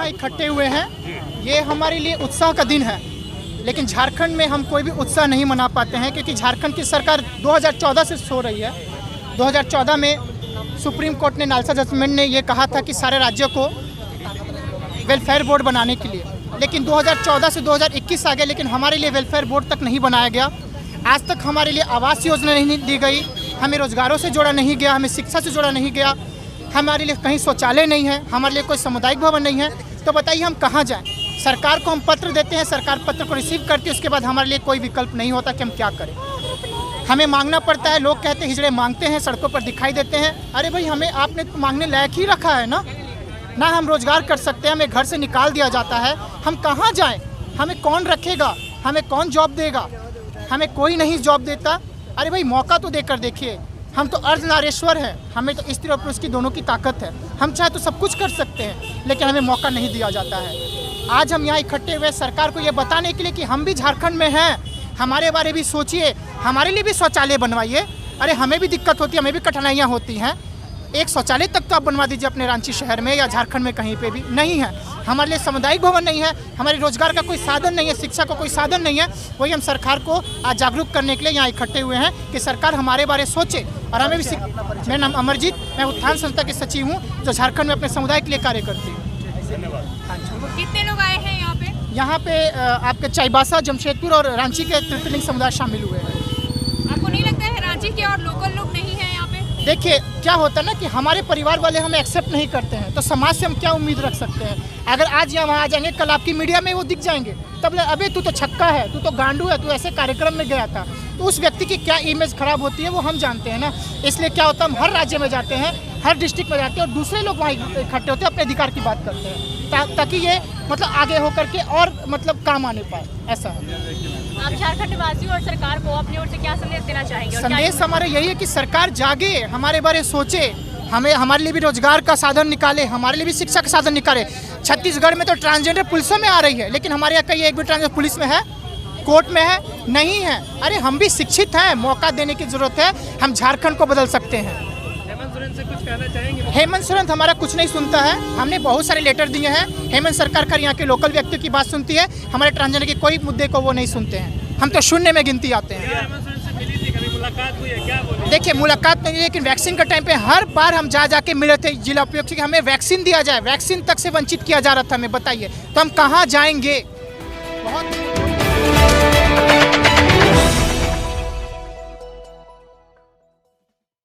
इकट्ठे हुए हैं, ये हमारे लिए उत्साह का दिन है। लेकिन झारखंड में हम कोई भी उत्साह नहीं मना पाते हैं क्योंकि झारखंड की सरकार 2014 से सो रही है। 2014 में सुप्रीम कोर्ट ने नालसा जजमेंट ने ये कहा था कि सारे राज्यों को वेलफेयर बोर्ड बनाने के लिए, लेकिन 2014 से 2021 आ गया, लेकिन हमारे लिए वेलफेयर बोर्ड तक नहीं बनाया गया। आज तक हमारे लिए आवास योजना नहीं दी गई, हमें रोजगारों से जोड़ा नहीं गया, हमें शिक्षा से जोड़ा नहीं गया, हमारे लिए कहीं शौचालय नहीं है, हमारे लिए कोई सामुदायिक भवन नहीं है। तो बताइए हम कहाँ जाएं? सरकार को हम पत्र देते हैं, सरकार पत्र को रिसीव करती है, उसके बाद हमारे लिए कोई विकल्प नहीं होता कि हम क्या करें। हमें मांगना पड़ता है। लोग कहते हैं हिजड़े मांगते हैं, सड़कों पर दिखाई देते हैं। अरे भाई, हमें आपने तो मांगने लायक ही रखा है ना हम रोजगार कर सकते हैं, हमें घर से निकाल दिया जाता है। हम कहाँ जाएं? हमें कौन रखेगा? हमें कौन जॉब देगा? हमें कोई नहीं जॉब देता। अरे भाई, मौका तो देकर देखिए। हम तो अर्धनारीश्वर हैं, हमें तो स्त्री और पुरुष की दोनों की ताकत है। हम चाहे तो सब कुछ कर सकते हैं, लेकिन हमें मौका नहीं दिया जाता है। आज हम यहाँ इकट्ठे हुए सरकार को ये बताने के लिए कि हम भी झारखंड में हैं, हमारे बारे भी सोचिए, हमारे लिए भी शौचालय बनवाइए। अरे हमें भी दिक्कत होती है, हमें भी कठिनाइयाँ होती हैं। एक शौचालय तक तो आप बनवा दीजिए अपने रांची शहर में या झारखंड में कहीं पे भी। नहीं है, हमारे लिए सामुदायिक भवन नहीं है, हमारे रोजगार का कोई साधन नहीं है, शिक्षा का कोई साधन नहीं है। वही हम सरकार को आज जागरूक करने के लिए यहाँ इकट्ठे हुए हैं कि सरकार हमारे बारे सोचे और हमें भी। मेरा नाम अमरजीत, मैं उत्थान संस्था के सचिव हूँ जो झारखंड में अपने समुदाय के लिए कार्य करती हूँ। धन्यवाद। कितने लोग आए हैं यहाँ पे? यहाँ पे आपके चाईबासा, जमशेदपुर और रांची के तृतीय समुदाय शामिल हुए हैं। आपको नहीं लगता है रांची के और लोकल लोग नहीं है यहाँ पे? देखिए क्या होता है ना कि हमारे परिवार वाले हमें एक्सेप्ट नहीं करते हैं, तो समाज से हम क्या उम्मीद रख सकते हैं? अगर आज यहाँ वहाँ आ जाएंगे, कल आपकी मीडिया में वो दिख जाएंगे, तब अबे तू तो छक्का है, तू तो गांडू है, तू ऐसे कार्यक्रम में गया था। तो उस व्यक्ति की क्या इमेज खराब होती है वो हम जानते हैं ना। इसलिए क्या होता है, हम हर राज्य में जाते हैं, हर डिस्ट्रिक्ट में जाते हैं और दूसरे लोग वहाँ इकट्ठे होते हैं, अपने अधिकार की बात करते हैं ताकि ये मतलब आगे होकर के और मतलब काम आने पाए। ऐसा है। आप झारखंड वासियों और सरकार को अपनी ओर से क्या संदेश देना चाहेंगे? संदेश हमारा यही है कि सरकार जागे, हमारे बारे सोचे, हमें हमारे लिए भी रोजगार का साधन निकाले, हमारे लिए भी शिक्षा का साधन निकाले। छत्तीसगढ़ में तो ट्रांसजेंडर पुलिसों में आ रही है, लेकिन हमारे यहाँ कहीं एक भी ट्रांसजेंडर पुलिस में है, कोर्ट में है, नहीं है। अरे हम भी शिक्षित हैं, मौका देने की जरूरत है, हम झारखंड को बदल सकते हैं। हेमंत सोरेन से कुछ कहना चाहेंगे? हेमंत सोरेन हमारा कुछ नहीं सुनता है, हमने बहुत सारे लेटर दिए हैं। हेमंत सरकार यहाँ के लोकल व्यक्तियों की बात सुनती है, हमारे ट्रांसजेंडर के कोई मुद्दे को वो नहीं सुनते हैं। हम तो शून्य में गिनती आते हैं। हेमंत सोरेन से मिली थी, कभी मुलाकात हुई है, क्या बोले? देखिए मुलाकात नहीं, लेकिन वैक्सीन का टाइम पे हर बार हम जा के मिले थे जिला उपायुक्त कि हमें वैक्सीन दिया जाए। वैक्सीन तक से वंचित किया जा रहा था, हमें बताइए, तो हम कहाँ जाएंगे? बहुत